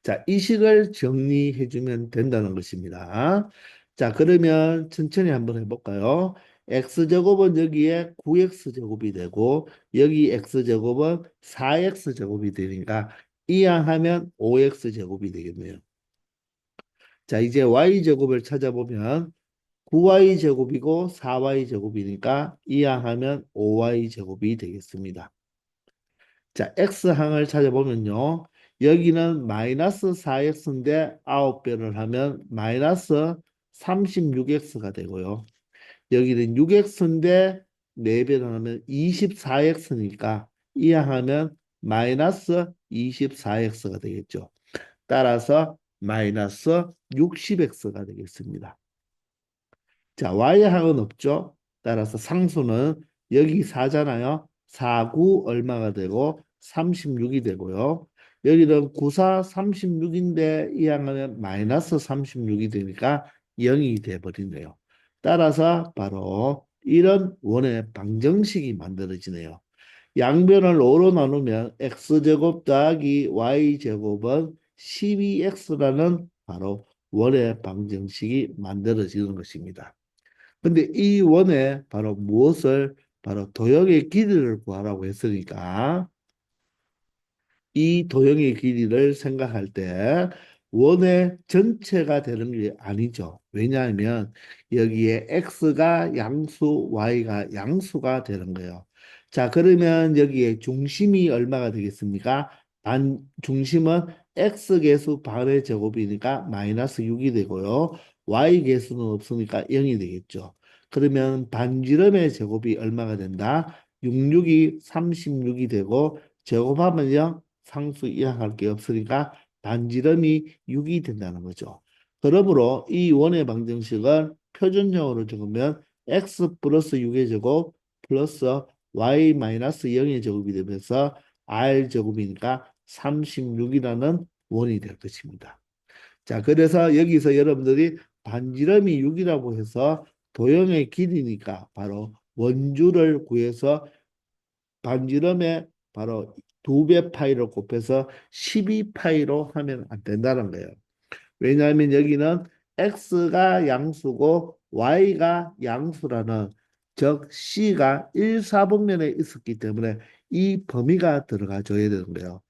자, 이 식을 정리해 주면 된다는 것입니다. 자, 그러면 천천히 한번 해볼까요? x제곱은 여기에 9x제곱이 되고 여기 x제곱은 4x제곱이 되니까 이항하면 5x제곱이 되겠네요. 자, 이제 y제곱을 찾아보면 9y제곱이고 4y제곱이니까 이항하면 5y제곱이 되겠습니다. 자, x항을 찾아보면요. 여기는 마이너스 4x인데 9배를 하면 마이너스 36x가 되고요. 여기는 6x인데 4배를 하면 24x니까 이항하면 마이너스 24x가 되겠죠. 따라서 마이너스 60x가 되겠습니다. 자, y항은 없죠. 따라서 상수는 여기 4잖아요. 4, 9 얼마가 되고 36이 되고요. 여기는 9, 4, 36인데 이 항은 마이너스 36이 되니까 0이 돼버리네요. 따라서 바로 이런 원의 방정식이 만들어지네요. 양변을 5로 나누면 x제곱 더하기 y제곱은 12x라는 바로 원의 방정식이 만들어지는 것입니다. 근데 이 원에 바로 무엇을 바로 도형의 길이를 구하라고 했으니까 이 도형의 길이를 생각할 때 원의 전체가 되는 게 아니죠. 왜냐하면 여기에 x가 양수, y가 양수가 되는 거예요. 자, 그러면 여기에 중심이 얼마가 되겠습니까? 중심은 x계수 반의 제곱이니까 마이너스 6이 되고요. y계수는 없으니까 0이 되겠죠. 그러면 반지름의 제곱이 얼마가 된다? 66이 36이 되고 제곱하면 0, 상수 이항할 게 없으니까 반지름이 6이 된다는 거죠. 그러므로 이 원의 방정식은 표준형으로 적으면 x 플러스 6의 제곱 플러스 y 마이너스 0의 제곱이 되면서 r 제곱이니까 36이라는 원이 될 것입니다. 자, 그래서 여기서 여러분들이 반지름이 6이라고 해서 도형의 길이니까 바로 원주를 구해서 반지름의 바로 2배 파이를 곱해서 12파이로 하면 안 된다는 거예요. 왜냐하면 여기는 x가 양수고 y가 양수라는 즉 c가 1사분면에 있었기 때문에 이 범위가 들어가 줘야 되는 거예요.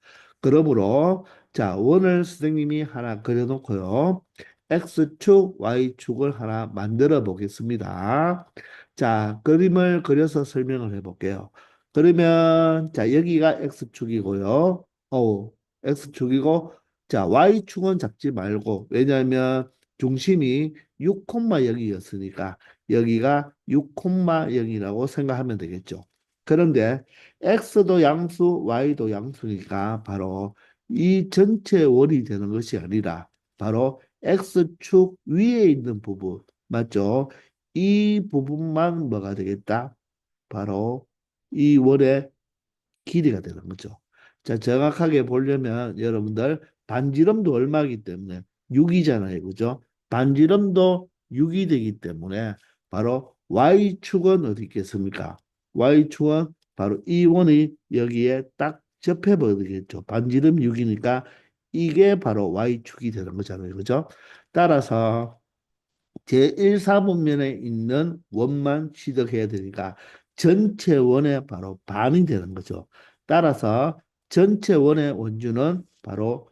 그러므로 자 원을 선생님이 하나 그려놓고요. x축, y축을 하나 만들어 보겠습니다. 자 그림을 그려서 설명을 해볼게요. 그러면 자 여기가 x축이고요. x축이고 자, Y축은 잡지 말고, 왜냐하면 중심이 6,0이었으니까 여기가 6,0이라고 생각하면 되겠죠. 그런데 X도 양수, Y도 양수니까 바로 이 전체 원이 되는 것이 아니라 바로 X축 위에 있는 부분, 맞죠? 이 부분만 뭐가 되겠다? 바로 이 원의 길이가 되는 거죠. 자, 정확하게 보려면 여러분들 반지름도 얼마이기 때문에 6이잖아요. 그죠? 반지름도 6이 되기 때문에 바로 Y축은 어디 있겠습니까? Y축은 바로 이 원이 여기에 딱 접해 버리겠죠. 반지름 6이니까 이게 바로 Y축이 되는 거잖아요. 그죠? 따라서 제1사분면에 있는 원만 취득해야 되니까 전체 원의 바로 반이 되는 거죠. 따라서 전체 원의 원주는 바로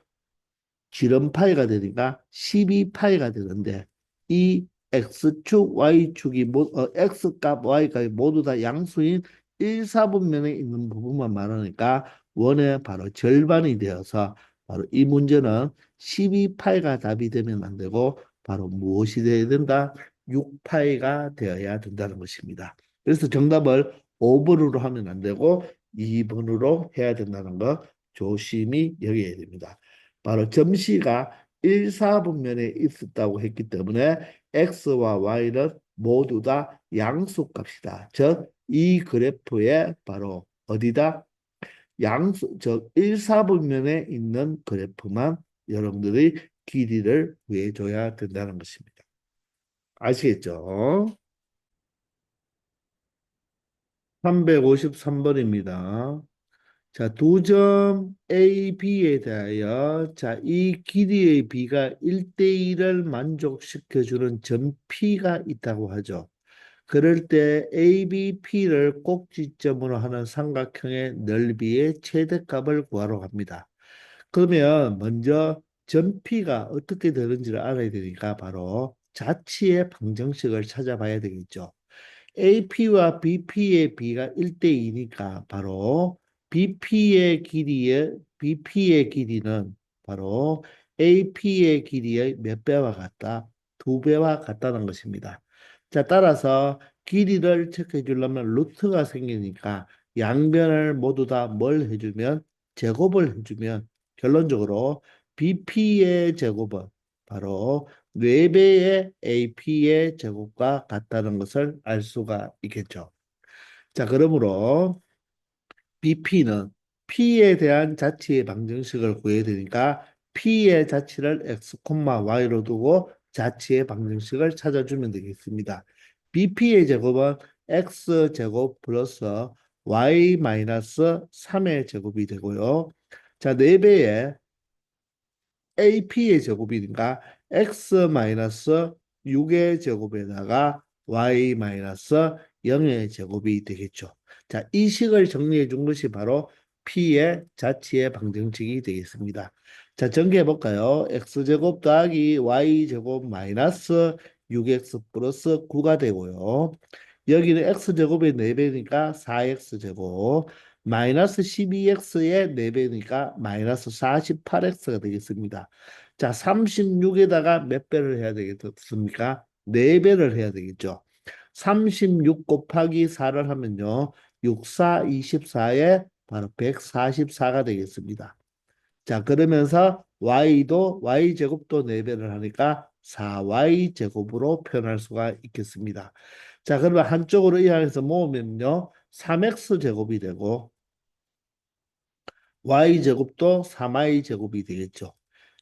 지름파이가 되니까 12파이가 되는데 이 x축, y축이 x값, y값이 모두 다 양수인 1사분면에 있는 부분만 말하니까 원의 바로 절반이 되어서 바로 이 문제는 12파이가 답이 되면 안 되고 바로 무엇이 되어야 된다? 6파이가 되어야 된다는 것입니다. 그래서 정답을 5번으로 하면 안 되고 2번으로 해야 된다는 거 조심히 여겨야 됩니다. 바로 점씨가 1사분면에 있었다고 했기 때문에 x와 y는 모두 다 양수값이다. 즉, 이 그래프에 바로 어디다? 양수, 즉 1사분면에 있는 그래프만 여러분들이 길이를 구해줘야 된다는 것입니다. 아시겠죠? 353번입니다. 자, 두 점 A, B에 대하여 자, 이 길이의 B가 1대1을 만족시켜주는 점 P가 있다고 하죠. 그럴 때 AB, P를 꼭지점으로 하는 삼각형의 넓이의 최대값을 구하러 합니다. 그러면 먼저 점 P가 어떻게 되는지를 알아야 되니까 바로 자치의 방정식을 찾아봐야 되겠죠. AP와 BP의 비가 1대2니까 바로 BP의 길이는 바로 AP의 길이의 몇 배와 같다? 2배와 같다는 것입니다. 자, 따라서 길이를 체크해 주려면 루트가 생기니까 양변을 모두 다 뭘 해주면 제곱을 해주면 결론적으로 BP의 제곱은 바로 4배의 AP의 제곱과 같다는 것을 알 수가 있겠죠. 자, 그러므로 BP는 P에 대한 자치의 방정식을 구해야 되니까 P의 자치를 X, Y로 두고 자치의 방정식을 찾아주면 되겠습니다. BP의 제곱은 X제곱 플러스 Y 마이너스 3의 제곱이 되고요. 자, 4배의 AP의 제곱이니까 x 마이너스 6의 제곱에다가 y 마이너스 0의 제곱이 되겠죠. 자, 이 식을 정리해 준 것이 바로 P의 자치의 방정식이 되겠습니다. 자, 전개해 볼까요? x제곱 더하기 y제곱 마이너스 6x 플러스 9가 되고요. 여기는 x제곱의 4배니까 4x제곱 마이너스 12x의 4배니까 마이너스 48x가 되겠습니다. 자, 36에다가 몇 배를 해야 되겠습니까? 4배를 해야 되겠죠. 36 곱하기 4를 하면요. 6, 4, 24에 바로 144가 되겠습니다. 자, 그러면서 y도 y제곱도 4배를 하니까 4y 제곱으로 표현할 수가 있겠습니다. 자, 그러면 한쪽으로 이항해서 모으면요. 3x 제곱이 되고 y제곱도 3y제곱이 되겠죠.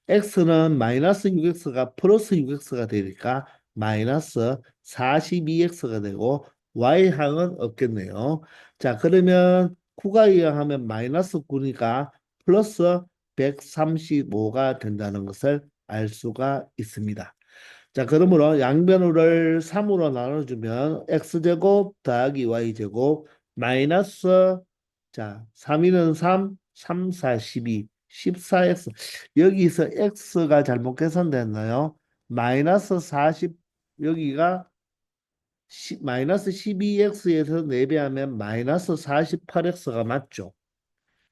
x는 마이너스 6x가 플러스 6x가 되니까 마이너스 42x가 되고 y항은 없겠네요. 자, 그러면 9가 이항하면 마이너스 9니까 플러스 135가 된다는 것을 알 수가 있습니다. 자, 그러므로 양변호를 3으로 나눠주면 x제곱 더하기 y제곱 마이너스 자, 3위는 3, 3, 4, 12, 14x. 여기서 x가 잘못 계산됐나요? 마이너스 40, 여기가 마이너스 12x에서 4배하면 마이너스 48x가 맞죠?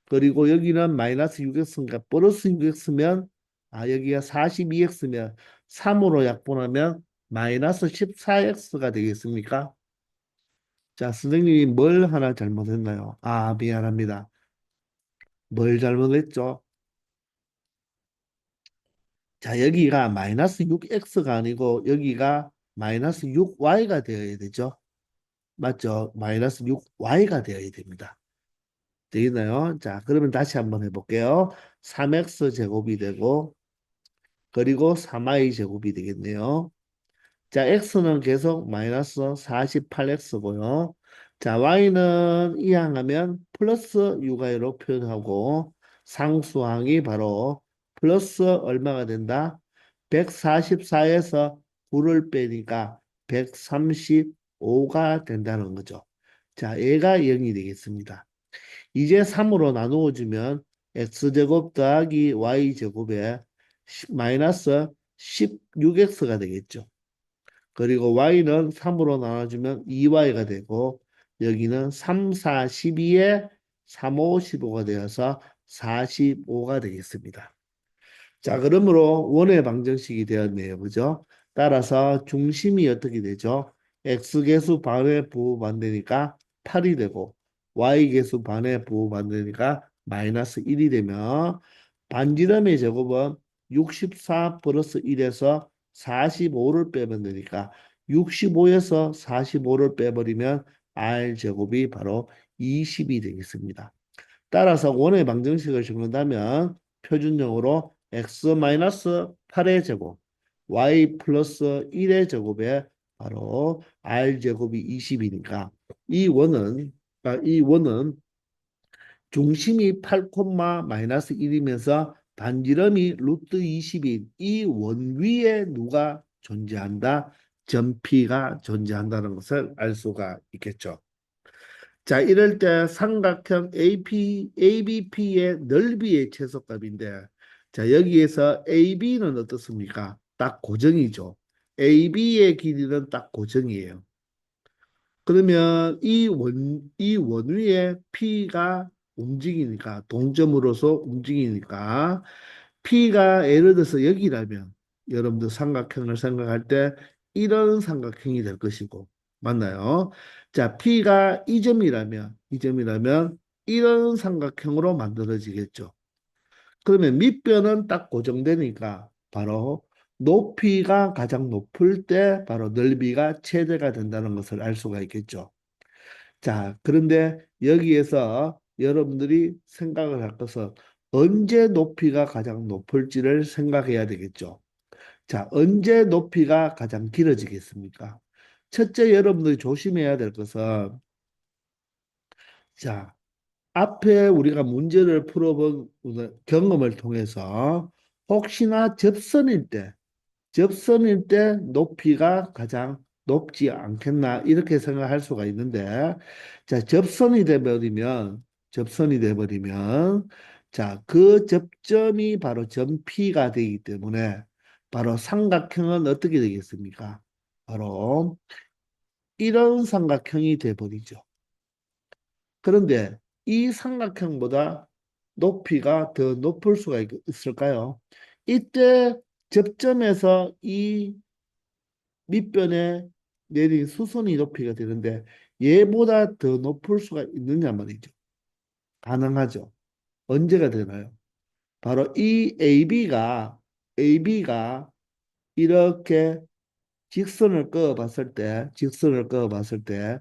그리고 여기는 마이너스 6x니까 플러스 6x면 여기가 42x면 3으로 약분하면 마이너스 14x가 되겠습니까? 자, 선생님이 뭘 하나 잘못했나요? 미안합니다. 뭘 잘못했죠? 자, 여기가 마이너스 6x가 아니고 여기가 마이너스 6y가 되어야 되죠. 맞죠? 마이너스 6y가 되어야 됩니다. 되겠나요? 자, 그러면 다시 한번 해볼게요. 3x 제곱이 되고 그리고 3y 제곱이 되겠네요. 자, x는 계속 마이너스 48x고요. 자, y는 이항하면 플러스 6y로 표현하고 상수항이 바로 플러스 얼마가 된다? 144에서 9를 빼니까 135가 된다는 거죠. 자, 얘가 0이 되겠습니다. 이제 3으로 나누어 주면 x제곱 더하기 y제곱에 마이너스 16x가 되겠죠. 그리고 y는 3으로 나눠주면 2y가 되고 여기는 3, 4, 12에 3, 5, 15가 되어서 45가 되겠습니다. 자, 그러므로 원의 방정식이 되었네요. 그죠? 따라서 중심이 어떻게 되죠? x계수 반에 부호반되니까 8이 되고 y계수 반에 부호반되니까 마이너스 1이 되면 반지름의 제곱은 64 플러스 1에서 45를 빼면 되니까 65에서 45를 빼버리면 r제곱이 바로 20이 되겠습니다. 따라서 원의 방정식을 적는다면 표준형으로 x-8의 제곱, y 플러스 1의 제곱에 바로 r제곱이 20이니까 이 원은 중심이 8, 마이너스 1이면서 반지름이 루트 20인 이 원 위에 누가 존재한다? 점피가 존재한다는 것을 알 수가 있겠죠. 자, 이럴 때 삼각형 ABP의 넓이의 최소값인데, 자, 여기에서 AB는 어떻습니까? 딱 고정이죠. AB의 길이는 딱 고정이에요. 그러면 이 원 위에 P가 움직이니까, 동점으로서 움직이니까, P가 예를 들어서 여기라면, 여러분들 삼각형을 생각할 때 이런 삼각형이 될 것이고, 맞나요? 자, P가 이 점이라면 이런 삼각형으로 만들어지겠죠. 그러면 밑변은 딱 고정되니까 바로 높이가 가장 높을 때 바로 넓이가 최대가 된다는 것을 알 수가 있겠죠. 자, 그런데 여기에서 여러분들이 생각을 할 것은 언제 높이가 가장 높을지를 생각해야 되겠죠. 자, 언제 높이가 가장 길어지겠습니까? 첫째, 여러분들이 조심해야 될 것은 자, 앞에 우리가 문제를 풀어본 경험을 통해서 혹시나 접선일 때 높이가 가장 높지 않겠나 이렇게 생각할 수가 있는데 자, 접선이 돼버리면 자, 그 접점이 바로 점P가 되기 때문에 바로 삼각형은 어떻게 되겠습니까? 바로 이런 삼각형이 돼버리죠. 그런데 이 삼각형보다 높이가 더 높을 수가 있을까요? 이때 접점에서 이 밑변에 내린 수선이 높이가 되는데 얘보다 더 높을 수가 있느냐 말이죠. 가능하죠. 언제가 되나요? 바로 이 AB가 이렇게 직선을 그어 봤을 때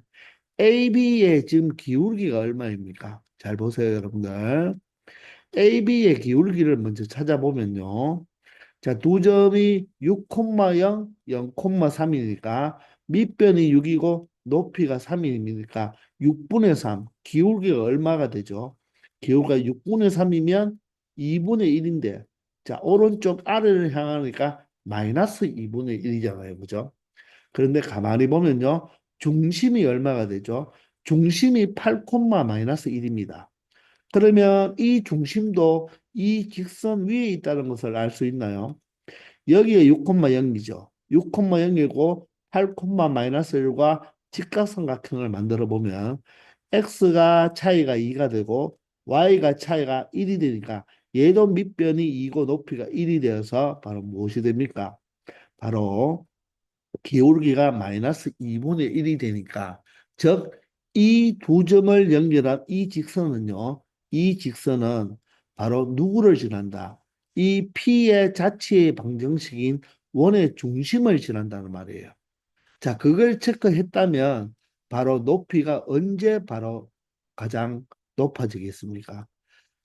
AB의 지금 기울기가 얼마입니까? 잘 보세요, 여러분들. AB의 기울기를 먼저 찾아보면요. 자, 두 점이 6,0, 0,3이니까 밑변이 6이고 높이가 3이니까 6분의 3. 기울기가 얼마가 되죠? 기울기가 6분의 3이면 2분의 1인데 자, 오른쪽 아래를 향하니까 마이너스 2분의 1이잖아요. 그죠? 그런데 가만히 보면요. 중심이 얼마가 되죠? 중심이 8, 마이너스 1입니다. 그러면 이 중심도 이 직선 위에 있다는 것을 알 수 있나요? 여기에 6,0이죠. 6,0이고 8, 마이너스 1과 직각삼각형을 만들어 보면 x가 차이가 2가 되고 y가 차이가 1이 되니까 얘도 밑변이 2고 높이가 1이 되어서 바로 무엇이 됩니까? 바로 기울기가 마이너스 2분의 1이 되니까 즉 이 두 점을 연결한 이 직선은요. 이 직선은 바로 누구를 지난다? 이 P의 자체의 방정식인 원의 중심을 지난다는 말이에요. 자, 그걸 체크했다면 바로 높이가 언제 바로 가장 높아지겠습니까?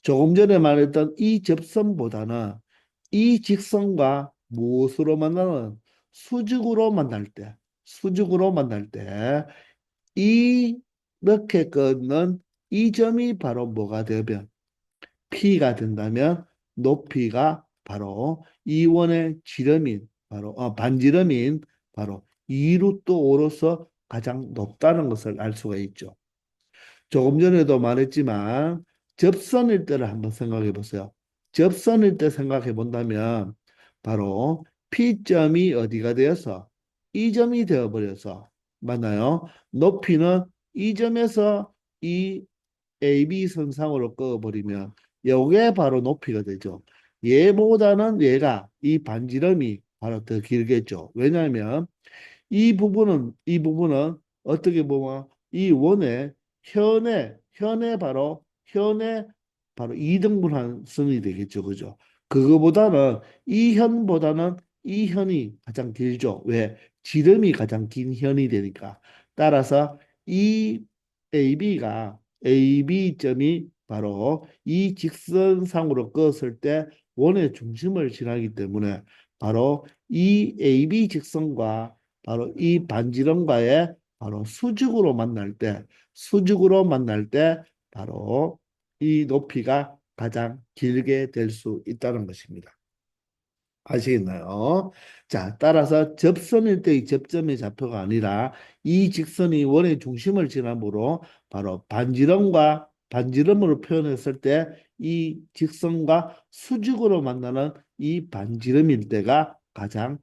조금 전에 말했던 이 접선보다는 이 직선과 무엇으로 만나는 수직으로 만날 때, 수직으로 만날 때, 이렇게 끊는 이 점이 바로 뭐가 되면 P가 된다면 높이가 바로 이 원의 지름인, 바로 반지름인 바로 2루트 5로서 가장 높다는 것을 알 수가 있죠. 조금 전에도 말했지만 접선일 때를 한번 생각해 보세요. 접선일 때 생각해 본다면 바로 P점이 어디가 되어서 이 점이 되어 버려서 맞나요? 높이는 이 점에서 이 AB 선상으로 그어버리면 이게 바로 높이가 되죠. 얘보다는 얘가 이 반지름이 바로 더 길겠죠. 왜냐하면 이 부분은 어떻게 보면 이 원의 현의 바로 이등분한 선이 되겠죠. 그죠? 그거보다는 이 현보다는 이 현이 가장 길죠. 왜? 지름이 가장 긴 현이 되니까. 따라서 이 AB점이 바로 이 직선상으로 그었을 때 원의 중심을 지나기 때문에 바로 이 AB 직선과 바로 이 반지름과의 바로 수직으로 만날 때 바로 이 높이가 가장 길게 될 수 있다는 것입니다. 아시겠나요? 자, 따라서 접선일 때의 접점의 좌표가 아니라 이 직선이 원의 중심을 지나므로 바로 반지름으로 표현했을 때 이 직선과 수직으로 만나는 이 반지름일 때가 가장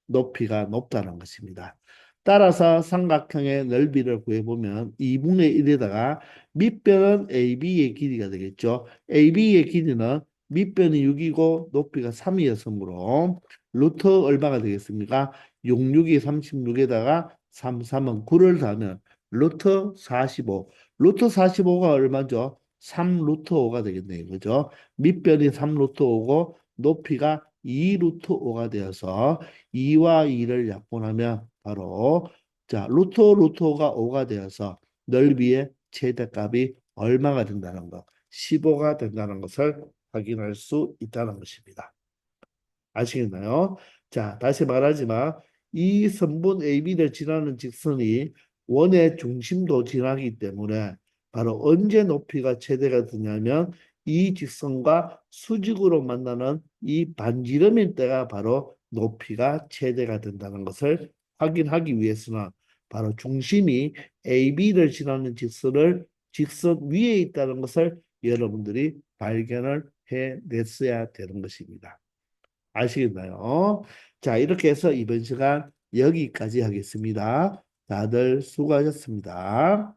높이가 높다는 것입니다. 따라서 삼각형의 넓이를 구해보면 2분의 1에다가 밑변은 AB의 길이가 되겠죠. AB의 길이는 밑변이 6이고 높이가 3이었으므로 루트 얼마가 되겠습니까? 6, 6이 36에다가 3, 3은 9를 더하면 루트 45. 루트 45가 얼마죠? 3 루트 5가 되겠네요. 그죠? 밑변이 3 루트 5고 높이가 2 루트 5가 되어서 2와 2를 약분하면 바로 자 루트 5가 5가 되어서 넓이의 최대값이 얼마가 된다는 것 15가 된다는 것을 확인할 수 있다는 것입니다. 아시겠나요? 자, 다시 말하지만 이 선분 AB를 지나는 직선이 원의 중심도 지나기 때문에 바로 언제 높이가 최대가 되냐면 이 직선과 수직으로 만나는 이 반지름일 때가 바로 높이가 최대가 된다는 것을 확인하기 위해서는 바로 중심이 AB를 지나는 직선 위에 있다는 것을 여러분들이 발견을 해냈어야 되는 것입니다. 아시겠나요? 자, 이렇게 해서 이번 시간 여기까지 하겠습니다. 다들 수고하셨습니다.